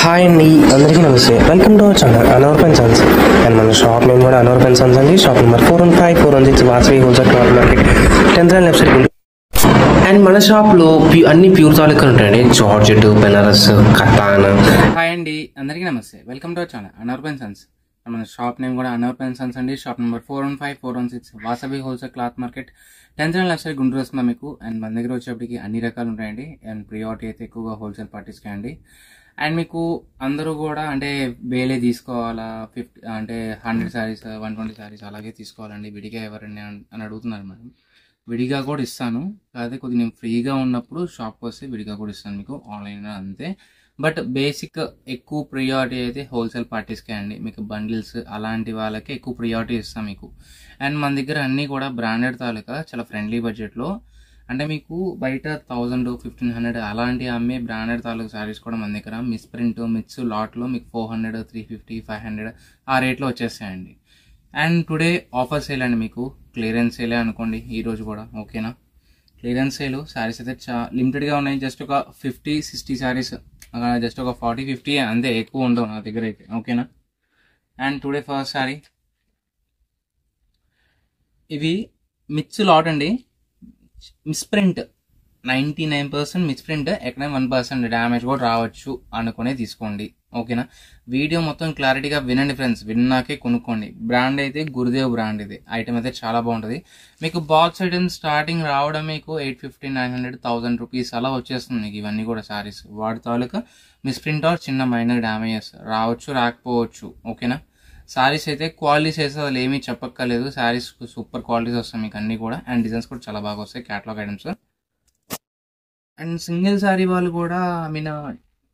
Hi అండి, అందరికీ నమస్తే. Welcome to our channel Anwar pen sons. And మన షాప్ నేమ్ కూడా అనవర్ పెన్ సన్స్ అండి. Shop number 415 416 Vasavi wholesale cloth market 10th line left side. And మన షాప్లో అన్ని ప్యూర్ తాలూకా ఉంటాయండి. జార్జెట్, బెనారస్, కతాన్. హాయ్ అండి, అందరికీ నమస్తే. Welcome to our channel Anwar pen sons. మన షాప్ నేమ్ కూడా అనవర్ పెన్ సన్స్ అండి. Shop number 415 416 Vasavi wholesale cloth market 10th line left side Guntur వస్తుందా మీకు. అండ్ మన దగ్గర వచ్చేప్పటికి అన్ని రకాలు ఉంటాయండి. అండ్ ప్రియారిటీ అయితే ఎక్కువగా హోల్సేల్ పార్టీస్కి అండి. అండ్ మీకు అందరూ కూడా అంటే వేలే తీసుకోవాలా, 50 అంటే 100 శారీస్ 120 శారీస్ అలాగే తీసుకోవాలండి, విడిగా ఎవరండి అని అడుగుతున్నారు మేడం. విడిగా కూడా ఇస్తాను, కాకపోతే కొద్దిగా నేను ఫ్రీగా ఉన్నప్పుడు షాప్కి వస్తే విడిగా కూడా ఇస్తాను మీకు, ఆన్లైన్లో అంతే. బట్ బేసిక్ ఎక్కువ ప్రియారిటీ అయితే హోల్సేల్ పార్టీస్కే అండి. మీకు బండిల్స్ అలాంటి వాళ్ళకి ఎక్కువ ప్రియారిటీ ఇస్తాం మీకు. అండ్ మన దగ్గర అన్నీ కూడా బ్రాండెడ్ తాలూకా చాలా ఫ్రెండ్లీ బడ్జెట్లో, అంటే మీకు బయట 1000 1500 అలాంటి అమ్మే బ్రాండెడ్ తాలూకు శారీస్ కూడా మన దగ్గర మిస్ప్రింట్ మిక్స్ లాట్లో మీకు 400 350 500 ఆ రేట్లో వచ్చేస్తాయండి. అండ్ టుడే ఆఫర్ సేల్ అండి, మీకు క్లియరెన్స్ సేలే అనుకోండి ఈరోజు కూడా, ఓకేనా. క్లియరెన్స్ సేల్ శారీస్ అయితే లిమిటెడ్గా ఉన్నాయి. జస్ట్ ఒక 50-60 శారీస్, జస్ట్ ఒక 40-50 అంతే, ఎక్కువ ఉండవు నా దగ్గర అయితే, ఓకేనా. అండ్ టుడే ఫస్ట్ శారీ ఇవి మిక్స్ లాట్ అండి. మిస్ప్రింట్ 99% మిస్ప్రింట్, ఎక్కడైనా 1% డ్యామేజ్ కూడా రావచ్చు అనుకునే తీసుకోండి, ఓకేనా. వీడియో మొత్తం క్లారిటీగా వినండి ఫ్రెండ్స్, విన్నాకే కొనుక్కోండి. బ్రాండ్ అయితే గురుదేవ్ బ్రాండ్, ఇది ఐటమ్ అయితే చాలా బాగుంటుంది. మీకు బాక్స్ ఐటమ్ స్టార్టింగ్ రావడం మీకు 850 900 1000 రూపీస్ అలా వచ్చేస్తుంది మీకు. ఇవన్నీ కూడా శారీస్ వాటి తాలూకా మిస్ప్రింట్ ఆర్ చిన్న మైనర్ డ్యామేజెస్ రావచ్చు, రాకపోవచ్చు, ఓకేనా. శారీస్ అయితే క్వాలిటీస్ అయితే అసలు ఏమీ చెప్పక్కర్లేదు. శారీస్ సూపర్ క్వాలిటీస్ వస్తాయి మీకు అన్నీ కూడా. అండ్ డిజైన్స్ కూడా చాలా బాగా వస్తాయి, catalogue items. And single sari వాళ్ళు కూడా మీన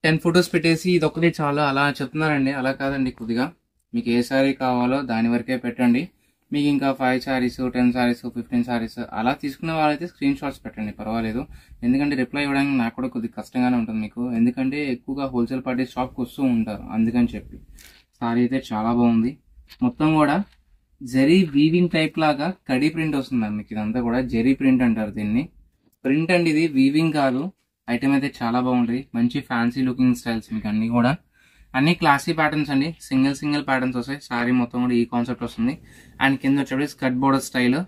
10 ఫొటోస్ పెట్టేసి ఇది ఒకటి చాలా అలా చెప్తున్నారండి. అలా కాదండి, కొద్దిగా మీకు ఏ శారీ కావాలో దాని వరకే పెట్టండి. మీకు ఇంకా 5 శారీస్ 10 శారీస్ 15 శారీస్ అలా తీసుకునే వాళ్ళైతే స్క్రీన్ షాట్స్ పెట్టండి, పర్వాలేదు. ఎందుకంటే రిప్లై ఇవ్వడానికి నాకు కూడా కొద్దిగా కష్టంగానే ఉంటుంది మీకు, ఎందుకంటే ఎక్కువగా హోల్సేల్ పార్టీ షాప్కి వస్తూ ఉంటారు, అందుకని చెప్పి. సారీ అయితే చాలా బాగుంది. మొత్తం కూడా జెరీ వీవింగ్ టైప్ లాగా కడీ ప్రింట్ వస్తుందండి మీకు. ఇదంతా కూడా జెరీ ప్రింట్ అంటారు దీన్ని. ప్రింట్ అండి ఇది, వీవింగ్ కాదు. ఐటమ్ అయితే చాలా బాగుంటుంది, మంచి ఫ్యాన్సీ లుకింగ్ స్టైల్స్ మీకు అన్ని కూడా. అన్ని క్లాసీ ప్యాటర్న్స్ అండి, సింగిల్ ప్యాటర్న్స్ వస్తాయి. సారీ మొత్తం కూడా ఈ కాన్సెప్ట్ వస్తుంది. అండ్ కింద వచ్చేప్పుడు skirt border style.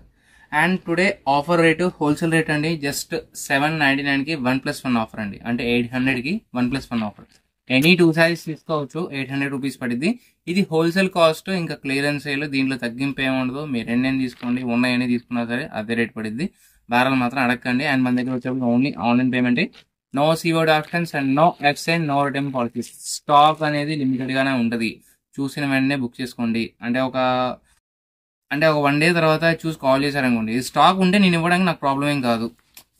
And today offer rate wholesale rate అండి, జస్ట్ 799కి 1+1 ఆఫర్ అండి. అంటే 800కి 1+1 ఆఫర్. ఎనీ 2 శారీస్ తీసుకోవచ్చు, 800 రూపీస్ పడింది. ఇది హోల్సేల్ కాస్ట్, ఇంకా క్లియరెన్స్ సేల్, దీంట్లో తగ్గింపు ఏమి ఉండదు. మీరు ఎన్ని తీసుకోండి, ఉన్నాయని తీసుకున్నా సరే అదే రేట్ పడింది. బేరాలు మాత్రం అడగండి. అండ్ మన దగ్గర వచ్చేప్పుడు ఓన్లీ ఆన్లైన్ పేమెంట్, నో సీవర్డ్ options and no exchange, no return policies. Stock అనేది లిమిటెడ్ గానే ఉంటుంది, చూసిన వెంటనే బుక్ చేసుకోండి. అంటే ఒక 1 డే తర్వాత చూసి కాల్ చేశారనుకోండి, స్టాక్ ఉంటే నేను ఇవ్వడానికి నాకు ప్రాబ్లం ఏం కాదు,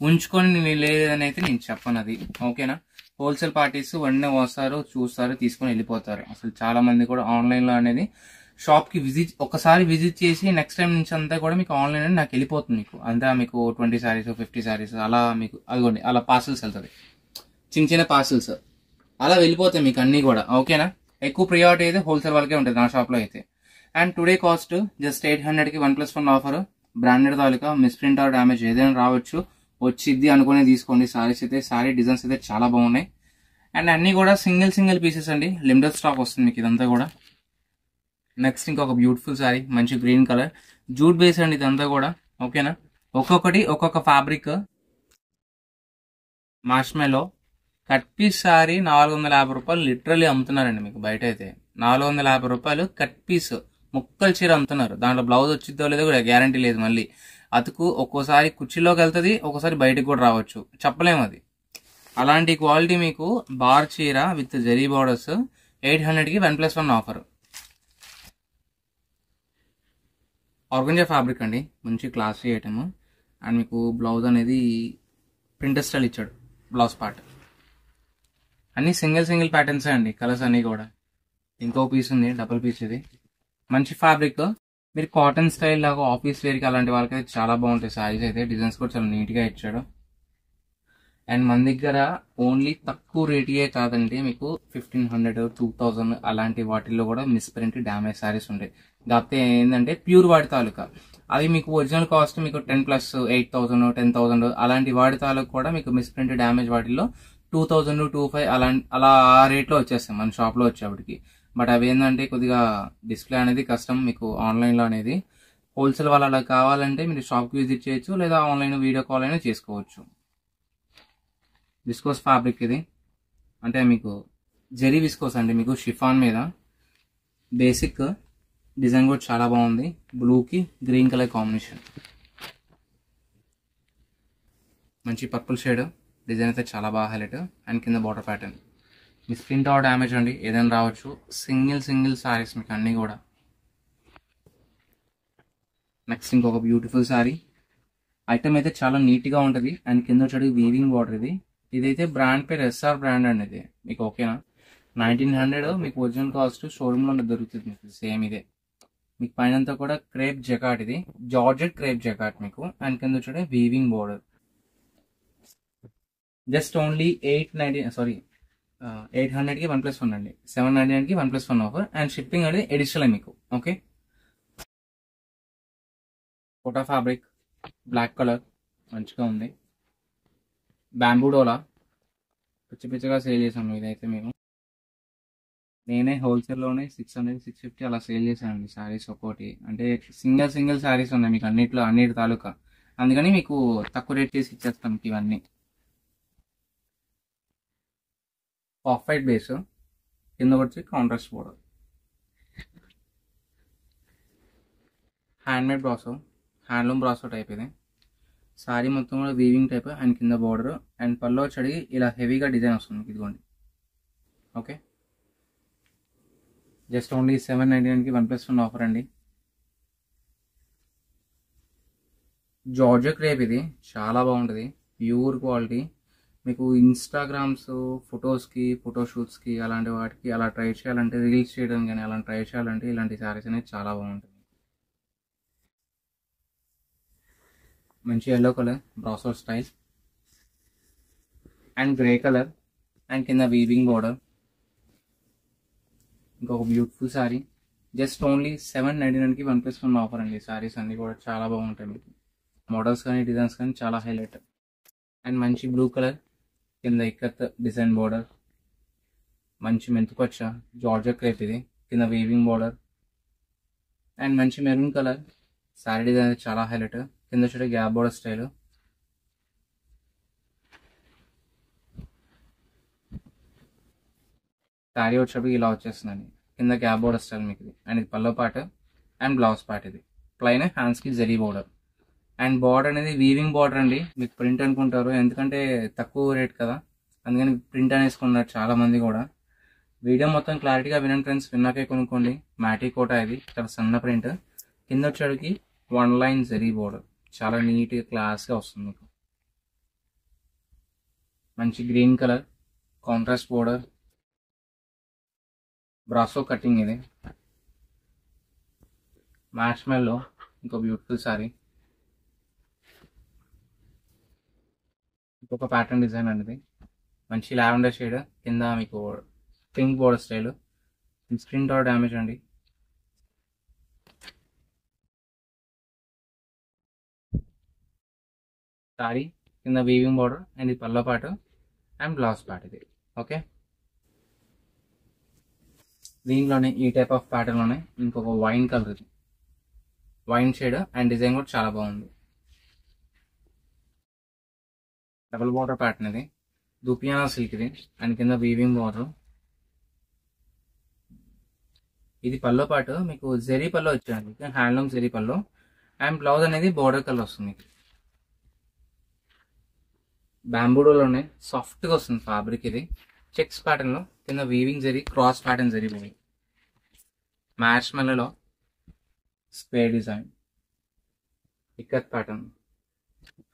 ఉంచుకొని నేను లేదని అయితే నేను చెప్పను, అది ఓకేనా. హోల్సేల్ పార్టీస్ వెంటనే వస్తారు, చూస్తారు, తీసుకొని వెళ్ళిపోతారు. అసలు చాలా మంది కూడా ఆన్లైన్లో అనేది షాప్కి ఒకసారి విజిట్ చేసి నెక్స్ట్ టైం నుంచి అంతా కూడా మీకు ఆన్లైన్ అనేది నాకు వెళ్ళిపోతుంది మీకు. అంతా మీకు 20 శారీస్ 50 శారీస్ అలా మీకు అదిగోండి అలా పార్సల్స్ వెళ్తుంది, చిన్న పార్సల్స్ అలా వెళ్ళిపోతాయి మీకు అన్నీ కూడా, ఓకేనా. ఎక్కువ ప్రియారిటీ అయితే హోల్సేల్ వాళ్ళకే ఉంటుంది నా షాప్లో అయితే. అండ్ టుడే కాస్ట్ జస్ట్ 800కి 1+1 ఆఫర్. బ్రాండెడ్ తాలూకా మిస్ప్రింట్ ఆర్ డ్యామేజ్ ఏదైనా రావచ్చు, వచ్చిద్ది అనుకునే తీసుకోండి. సారీస్ అయితే సారీ డిజైన్స్ అయితే చాలా బాగున్నాయి. అండ్ అన్ని కూడా సింగిల్ పీసెస్ అండి, లిమిటెడ్ స్టాక్ వస్తుంది మీకు ఇదంతా కూడా. నెక్స్ట్ ఇంకొక బ్యూటిఫుల్ సారీ, మంచి గ్రీన్ కలర్ జూట్ బేస్ అండి ఇదంతా కూడా, ఓకేనా. ఒక్కొక్కటి ఒక్కొక్క fabric. Marshmallow cut piece sari 450 రూపాయలు లిటరల్లీ అమ్ముతున్నారండి మీకు బయట అయితే. 450 రూపాయలు కట్ పీస్ ముక్కలు చీర అమ్ముతున్నారు. దాంట్లో బ్లౌజ్ వచ్చిద్దో లేదో కూడా గ్యారంటీ లేదు. మళ్ళీ అతుకు ఒక్కోసారి కుర్చీలోకి వెళ్తుంది, ఒక్కోసారి బయటకు కూడా రావచ్చు, చెప్పలేము అది. అలాంటి క్వాలిటీ మీకు బార్ చీర విత్ జెరీ బార్డర్స్ 800కి 1+1 ఆఫర్. ఆర్గంజా ఫ్యాబ్రిక్ అండి, మంచి క్లాసీ ఐటమ్. అండ్ మీకు బ్లౌజ్ అనేది ప్రింటర్ స్టైల్ ఇచ్చాడు, బ్లౌజ్ పార్ట్. అన్ని సింగిల్ ప్యాటర్న్స్ అండి, కలర్స్ అన్ని కూడా. ఇంకో పీస్ ఉంది, డబుల్ పీస్. ఇది మంచి ఫ్యాబ్రిక్, మీరు కాటన్ స్టైల్ లాగా ఆఫీస్ వేర్కి అలాంటి వాళ్ళకి అయితే చాలా బాగుంటాయి శారీస్ అయితే. డిజైన్స్ కూడా చాలా నీట్గా ఇచ్చాడు. అండ్ మన దగ్గర ఓన్లీ తక్కువ రేటియే కాదండి, మీకు 1500 2000 అలాంటి వాటిల్లో కూడా మిస్ప్రింట్ డ్యామేజ్ శారీస్ ఉంటాయి. కాకపోతే ఏంటంటే ప్యూర్ వాటి తాలూకా అవి మీకు ఒరిజినల్ కాస్ట్ మీకు 10+8,000 10,000 అలాంటి వాటి తాలూకా కూడా మీకు మిస్ప్రింట్ డ్యామేజ్ వాటిల్లో 2000 25 అలా ఆ రేట్లో వచ్చేస్తాయి మన షాప్లో వచ్చేప్పటికి. బట్ అవి ఏంటంటే కొద్దిగా డిస్ప్లే అనేది కష్టం మీకు ఆన్లైన్లో అనేది. హోల్సేల్ వాళ్ళు అలా కావాలంటే మీరు షాప్కి విజిట్ చేయొచ్చు, లేదా ఆన్లైన్ వీడియో కాల్ అయినా చేసుకోవచ్చు. విస్కోస్ ఫ్యాబ్రిక్ ఇది, అంటే మీకు జెరీ విస్కోస్ అండి, మీకు షిఫాన్ మీద బేసిక్ డిజైన్ కూడా చాలా బాగుంది. బ్లూకి గ్రీన్ కలర్ కాంబినేషన్, మంచి పర్పుల్ షేడ్ డిజైన్ అయితే చాలా బాగా హైలైట్. అండ్ కింద బార్డర్ ప్యాటర్న్. మీ స్క్రీన్ టవర్ డ్యామేజ్ అండి ఏదైనా రావచ్చు. సింగిల్ సారీస్ మీకు అన్నీ కూడా. నెక్స్ట్ ఇంకొక బ్యూటిఫుల్ సారీ. ఐటమ్ అయితే చాలా నీట్గా ఉంటుంది. అండ్ కింద వచ్చేది వీవింగ్ బార్డర్. ఇదైతే బ్రాండ్ పేరు ఎస్ఆర్ బ్రాండ్ అండి. ఇది మీకు ఓకేనా? 1900 మీకు ఒరిజినల్ కాస్ట్ షోరూమ్లో దొరుకుతుంది మీకు సేమ్ ఇదే. మీకు పైనంతా కూడా క్రేప్ జకాట్, ఇది జార్జెట్ క్రేప్ జకాట్ మీకు. అండ్ కింద వచ్చే వీవింగ్ బోర్డర్. జస్ట్ ఓన్లీ 800కి 1+1 అండి, 799కి 1+1 ఆఫర్. అండ్ షిప్పింగ్ అనేది ఎడిషనల్ మీకు. Okay, Kota fabric black colour మంచిగా ఉంది. బ్యాంబూ డోలా పిచ్చిగా సేల్ చేసాము ఇదైతే మేము. నేనే హోల్సేల్లోనే 600 650 అలా సేల్ చేశానండి శారీస్ ఒక్కోటి. అంటే సింగిల్ శారీస్ ఉన్నాయి మీకు అన్నిటి తాలూకా, అందుకని మీకు తక్కువ రేట్ చేసి ఇచ్చేస్తాం మీకు ఇవన్నీ. ఆఫ్ వైట్ బేస్, కింద వచ్చి contrast border. Handmade brasso, handloom brasso type ఇది. శారీ మొత్తం కూడా వీవింగ్ టైప్. అండ్ కింద బార్డర్. అండ్ పల్లో వచ్చి ఇలా హెవీగా డిజైన్ వస్తుంది మీకు, ఇదిగోండి. ఓకే, జస్ట్ ఓన్లీ 799కి 1+1 ఆఫర్ అండి. జార్జెట్ క్రేప్ ఇది చాలా బాగుంటుంది, ప్యూర్ క్వాలిటీ. మీకు ఇన్స్టాగ్రామ్స్ ఫొటోస్కి ఫోటోషూట్స్కి అలాంటి వాటికి అలా ట్రై చేయాలంటే, రీల్స్ చేయడం కానీ అలా ట్రై చేయాలంటే ఇలాంటి శారీస్ అనేది చాలా బాగుంటుంది. మంచి ఎల్లో కలర్ బ్రాసో style. And grey colour. And కింద వీవింగ్ బోర్డర్. ఇంకొక బ్యూటిఫుల్ శారీ. జస్ట్ ఓన్లీ 799కి 1+1 ఆఫర్ అండి. శారీస్ అన్నీ కూడా చాలా బాగుంటాయి మీకు. మోడల్స్ కానీ డిజైన్స్ కానీ చాలా హైలైట్. అండ్ మంచి బ్లూ కలర్, కింద ఇక్కత్ డిజైన్ బోర్డర్. మంచి మెంతుపచ్చ జార్జెట్ క్రేప్ ఇది, కింద వీవింగ్ బోర్డర్. అండ్ మంచి మెరూన్ కలర్. శారీ డిజైన్ చాలా హైలైట్. కింద వచ్చే గ్యాప్ బోర్డర్ స్టైల్. శారీ వచ్చేటప్పుడు ఇలా వచ్చేస్తుందండి, కింద గ్యాప్ బోర్డర్ స్టైల్ మీకు ఇది. అండ్ ఇది పల్లో పార్ట్ అండ్ బ్లౌజ్ పార్ట్. ఇది ప్లైన్, హ్యాండ్స్కి జరీ బోర్డర్. అండ్ బార్డర్ అనేది వీవింగ్ బార్డర్ అండి. మీకు ప్రింట్ అనుకుంటారు, ఎందుకంటే తక్కువ రేట్ కదా, అందుకని ప్రింట్ అనేసుకున్నారు చాలా మంది కూడా. వీడియో మొత్తం క్లారిటీగా వినండి ఫ్రెండ్స్, విన్నాకే కొనుక్కోండి. మ్యాటీ కోటా ఇది, చాలా సన్న ప్రింట్. కింద వచ్చేటికి 1 లైన్ జరీ బోర్డర్, చాలా నీట్గా క్లాస్గా వస్తుంది మీకు. మంచి green colour contrast border. Brasso cutting ఇది. మ్యాష్మెల్లో ఇంకో బ్యూటిఫుల్ సారీ. ఇంకొక ప్యాటర్న్ డిజైన్ అనేది మంచి లావెండర్ షేడ్. కింద మీకు pink border style. Screen tower damage అండి. సారీ కింద వీవింగ్ బోర్డర్. అండ్ ఇది పల్లో పాటు అండ్ బ్లౌజ్ పార్ట్ ఇది. ఓకే, దీంట్లోనే ఈ టైప్ ఆఫ్ ప్యాటర్న్లోనే ఇంకొక వైన్ కలర్ ఇది, వైన్ షేడ్. అండ్ డిజైన్ కూడా చాలా బాగుంది. డబుల్ బార్డర్ ప్యాటర్న్ ఇది, దుపియానా సిల్క్ ఇది. అండ్ కింద వీవింగ్ బార్డర్. ఇది పల్లో పాటు మీకు జెరీ పల్లో వచ్చాయండి, handloom zari pallu. And blouse అనేది బార్డర్ కలర్ వస్తుంది. బ్యాంబూడోలోనే సాఫ్ట్గా వస్తుంది ఫ్యాబ్రిక్ ఇది. చెక్స్ ప్యాటర్న్లో కింద weaving zari, cross pattern zari పోయి. మ్యాచ్ మెల్లలో square design, ikat pattern,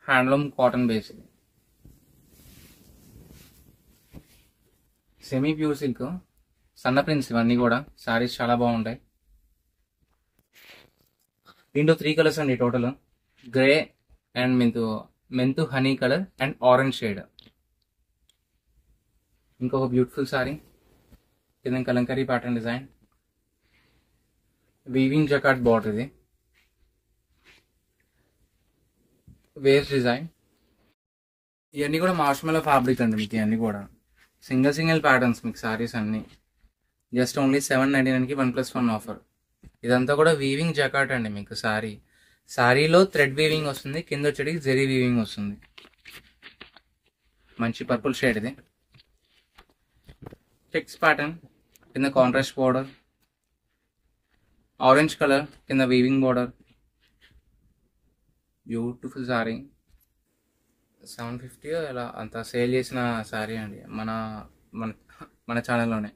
handloom cotton base ఇది. సెమీ ప్యూర్ సిల్క్ సన్న ప్రింట్స్ ఇవన్నీ కూడా. శారీస్ చాలా బాగుంటాయి. దీంట్లో 3 కలర్స్ అండి టోటల్. గ్రే అండ్ మెంతు honey colour and orange shade. ఇంకొక బ్యూటిఫుల్ సారీ. కింద kalamkari pattern design, weaving జకాట్ border ఇది. Waves design. ఇవన్నీ కూడా మార్ష్మెల్లో ఫ్యాబ్రిక్ అండి మీకు. ఇవన్నీ కూడా సింగిల్ ప్యాటర్న్స్ మీకు సారీస్ అన్నీ. జస్ట్ ఓన్లీ 799కి 1+1 ఆఫర్. ఇదంతా కూడా వీవింగ్ జకాట్ అండి మీకు. సారీలో థ్రెడ్ వీవింగ్ వస్తుంది, కింద వచ్చేటికి జెరీ వీవింగ్ వస్తుంది. మంచి పర్పుల్ షేడ్ ఇది. చెక్స్ ప్యాటర్న్ కింద కాంట్రాస్ట్ బోర్డర్, ఆరెంజ్ కలర్ కింద వీవింగ్ బోర్డర్. Beautiful sorry. 750 ఇలా అంత సేల్ చేసిన సారీ అండి మన మన మన ఛానల్లోనే.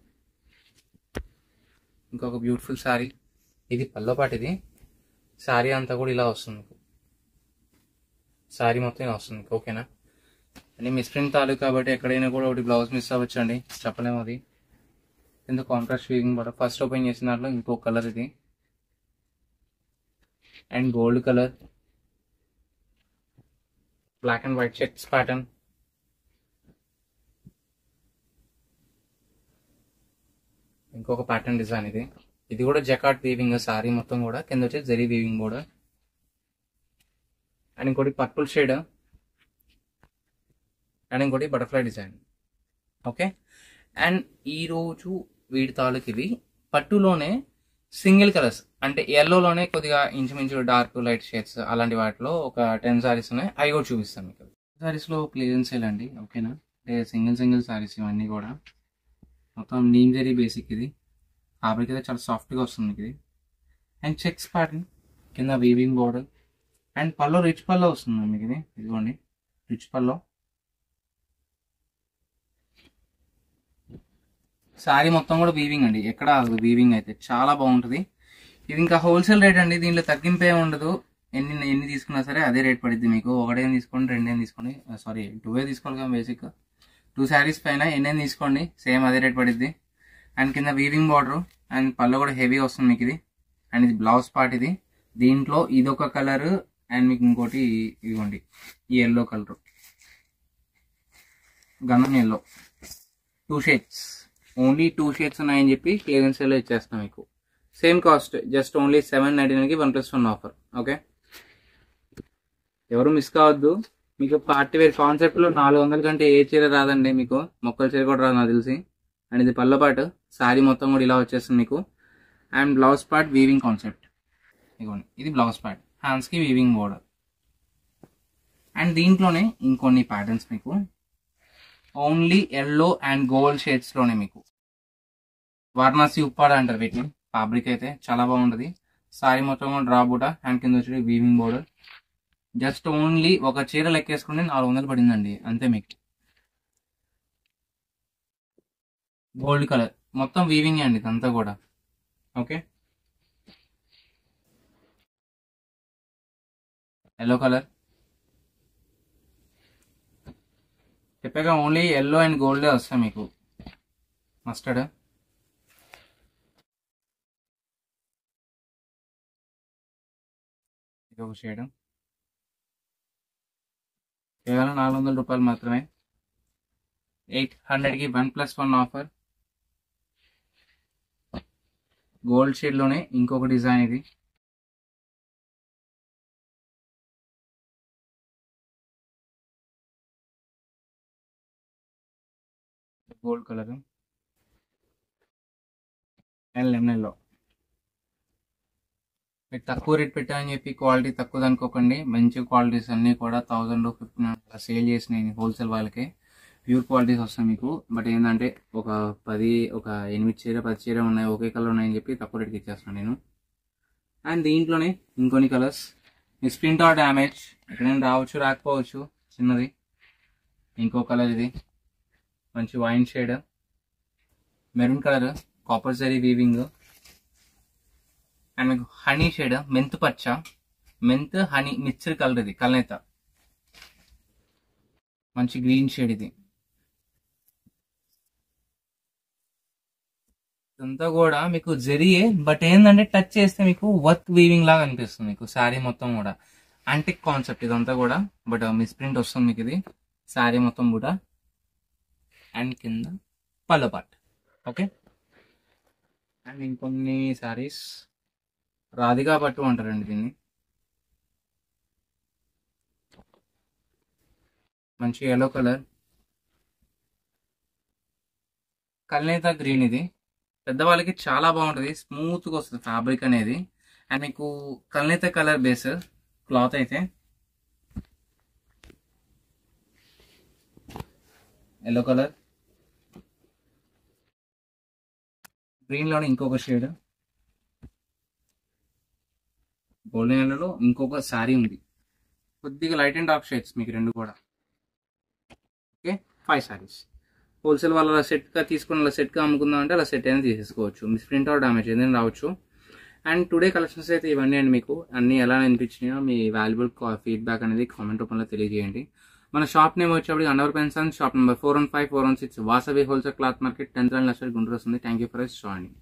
ఇంకొక బ్యూటిఫుల్ సారీ. ఇది పల్లో పాటు. ఇది సారీ అంతా కూడా ఇలా వస్తుంది మీకు. సారీ మొత్తం ఇలా వస్తుంది మీకు. ఓకేనా? అంటే మిస్ప్రింట్ తాలూకు కాబట్టి ఎక్కడైనా కూడా ఒకటి బ్లౌజ్ మిస్ అవ్వచ్చు అండి, చెప్పలేము. అది కింద contrast weaving border. First open చేసిన దాంట్లో ఇంకో కలర్ ఇది, and gold colour, black and white checks pattern. ఇంకొక ప్యాటర్న్ డిజైన్ ఇది. ఇది కూడా జకాట్ వీవింగ్ సారీ మొత్తం కూడా. కింద వచ్చి జరీ వీవింగ్ బోర్డర్, అండ్ ఇంకోటి పర్పుల్ షేడ్, అండ్ ఇంకోటి బటర్ఫ్లై డిజైన్. ఓకే. అండ్ ఈరోజు వీడి తాలూకు ఇవి పట్టులోనే సింగిల్ కలర్స్, అంటే ఎల్లోలోనే కొద్దిగా ఇంచుమించు డార్క్ లైట్ షేడ్స్ అలాంటి వాటిలో ఒక 10 సారీస్ ఉన్నాయి. అవి కూడా చూపిస్తాను మీకు. సారీస్లో క్లియరెన్స్ సేల్ అండి. ఓకేనా? అంటే సింగిల్ సారీస్ ఇవన్నీ కూడా మొత్తం నీమ్ జరీ బేసిక్. ఇది ఫ్యాబ్రిక్ అయితే చాలా సాఫ్ట్గా వస్తుంది మీకు ఇది. అండ్ చెక్స్ ప్యాటర్న్ కింద weaving border, and pallu rich pallu వస్తుంది మీకు ఇది. ఇదిగోండి రిచ్ పల్లో. శారీ మొత్తం కూడా వీవింగ్ అండి, ఎక్కడ వీవింగ్ అయితే చాలా బాగుంటుంది. ఇది ఇంకా హోల్సేల్ రేట్ అండి, దీంట్లో తగ్గింపు ఏమి ఉండదు. ఎన్ని తీసుకున్నా సరే అదే రేట్ పడుద్ది మీకు. ఒకటేం తీసుకోండి, రెండేం తీసుకోండి, సారీ 2 తీసుకోవాలి కదా బేసిక్. 2 శారీస్ పైన ఎన్నేం తీసుకోండి, సేమ్ అదే రేట్ పడుద్ది. అండ్ కింద వీవింగ్ బార్డర్, అండ్ పళ్ళు కూడా హెవీ వస్తుంది మీకు ఇది. అండ్ ఇది బ్లౌజ్ పార్ట్. ఇది దీంట్లో ఇదొక కలర్, అండ్ మీకు ఇంకోటి ఇదిగోండి ఈ ఎల్లో కలర్, గంధం ఎల్లో. 2 షేడ్స్, ఓన్లీ 2 షేడ్స్ ఉన్నాయని చెప్పి క్లియరెన్స్ సేల్లో ఇచ్చేస్తాం మీకు. సేమ్ కాస్ట్, జస్ట్ ఓన్లీ 799కి 1+1 ఆఫర్. ఓకే, ఎవరు మిస్ కావద్దు. మీకు పార్టీ వేర్ కాన్సెప్ట్లో 400 కంటే ఏ చీర రాదండి మీకు. మొక్కల చీర కూడా రాదు నాకు తెలిసి. అండ్ ఇది పళ్ళ పాటు. శారీ మొత్తం కూడా ఇలా వచ్చేస్తుంది మీకు. And blouse part weaving concept. ఇదిగోండి ఇది బ్లౌజ్ పార్ట్, హ్యాండ్స్కి వీవింగ్ బోర్డర్. అండ్ దీంట్లోనే ఇంకొన్ని ప్యాటర్న్స్ మీకు ఓన్లీ ఎల్లో అండ్ గోల్డ్ షేడ్స్లోనే మీకు. వారణాసి ఉప్పాడ అంటారు వీటిని. ఫ్యాబ్రిక్ అయితే చాలా బాగుంటుంది. సారీ మొత్తం డ్రా బూట, అండ్ కింద వచ్చి వీవింగ్ బోర్డర్. జస్ట్ ఓన్లీ ఒక చీర లెక్కేసుకుంటే 400 పడిందండి అంతే మీకు. గోల్డ్ కలర్ మొత్తం వీవింగ్ అండి ఇదంతా కూడా. ఓకే, ఎల్లో కలర్ చెప్పాక ఓన్లీ ఎల్లో అండ్ గోల్డే వస్తాయి మీకు. మస్టర్డ్, ఇది ఒక షేడ్. కేవలం 400 రూపాయలు మాత్రమే. 800కి 1+1 ఆఫర్. గోల్డ్ షేడ్లోనే ఇంకొక డిజైన్ ఇది. Gold colour and lemon yellow. మీకు తక్కువ రేట్ పెట్టామని చెప్పి క్వాలిటీ తక్కువ అనుకోకండి. మంచి క్వాలిటీస్ అన్నీ కూడా 1000, 1500 సేల్ చేసినాయి హోల్సేల్ వాళ్ళకి. ప్యూర్ క్వాలిటీస్ వస్తాయి మీకు. బట్ ఏంటంటే ఒక 8 చీర 10 చీర ఉన్నాయి, ఒకే కలర్ ఉన్నాయని చెప్పి తక్కువ రేట్కి ఇచ్చేస్తాను నేను. అండ్ దీంట్లోనే ఇంకొన్ని colours. Misprint or damage ఎక్కడైనా రావచ్చు రాకపోవచ్చు చిన్నది. ఇంకో కలర్ ఇది మంచి wine shade, maroon colour, copper zari weaving. And మీకు హనీ షేడ్, మెంత్ పచ్చ, మెంత్ హనీ మిక్స్డ్ కలర్. ఇది కలనేత మంచి గ్రీన్ షేడ్. ఇది ఇదంతా కూడా మీకు జరీయే, బట్ ఏంటంటే టచ్ చేస్తే మీకు వర్క్ వీవింగ్ లాగా అనిపిస్తుంది మీకు. శారీ మొత్తం కూడా యాంటిక్ కాన్సెప్ట్ ఇదంతా కూడా, బట్ మిస్ప్రింట్ వస్తుంది మీకు. ఇది శారీ మొత్తం కూడా. అండ్ కింద పల్లో పార్ట్. ఓకే, అండ్ ఇంకొన్ని శారీస్ రాధికా పట్టు అంటారండి దీన్ని. మంచి ఎల్లో కలర్, కల్నేత గ్రీన్. ఇది పెద్దవాళ్ళకి చాలా బాగుంటుంది, స్మూత్గా వస్తుంది ఫ్యాబ్రిక్ అనేది. అండ్ మీకు కల్నేత కలర్ బేస్ క్లాత్ అయితే ఎల్లో కలర్, గ్రీన్లోనే ఇంకొక షేడ్, గోల్డెన్ ఎల్లోలో ఇంకొక శారీ ఉంది. కొద్దిగా లైట్ అండ్ డార్క్ షేడ్స్ మీకు రెండు కూడా. ఓకే, 5 శారీస్. హోల్సేల్ వాళ్ళు అలా సెట్గా తీసుకుని అలా సెట్గా అమ్ముకుందాం అంటే అలా సెట్ అయినా తీసేసుకోవచ్చు. మిస్ ప్రింట్ ఆర్ డ్యామేజ్ ఏదైనా రావచ్చు. అండ్ టుడే కలెక్షన్స్ అయితే ఇవన్నీ అండి. మీకు అన్నీ ఎలా అనిపించినాయో మీ వాల్యుబుల్ ఫీడ్బ్యాక్ అనేది కామెంట్ రూపంలో తెలియజేయండి. మన షాప్ నేమ్ వచ్చేప్పటికి Anwar pen sons, shop number 415, 416 Vasavi wholesale cloth market, 10th line left side Guntur వస్తుంది. Thank you for joining.